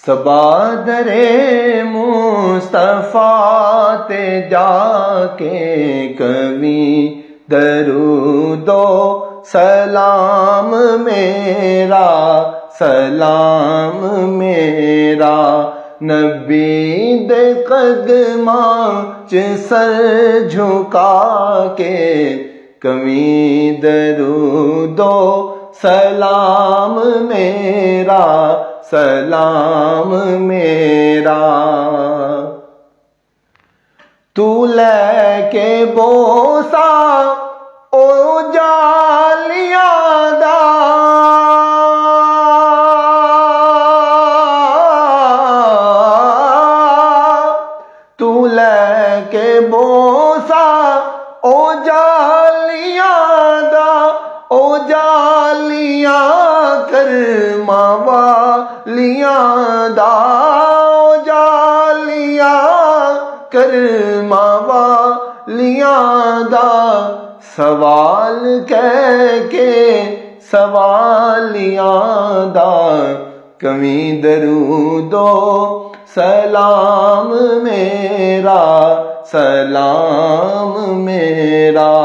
सबादरे मुस्तफा ते जाके कभी दरूदो सलाम मेरा, सलाम मेरा। नबी दे कदमां च सर झुका के कभी दरूदो सलाम मेरा, सलाम मेरा। तू लेके बोसा ओ जालियां दा, तू लेके बोसा ओ जालियां दा, ओ जालियां करमां वालियां दा, ओ जालियां करमां वालियां दा। सवाल कह के सवालियां दा, कभी दरूदो सलाम मेरा, सलाम मेरा।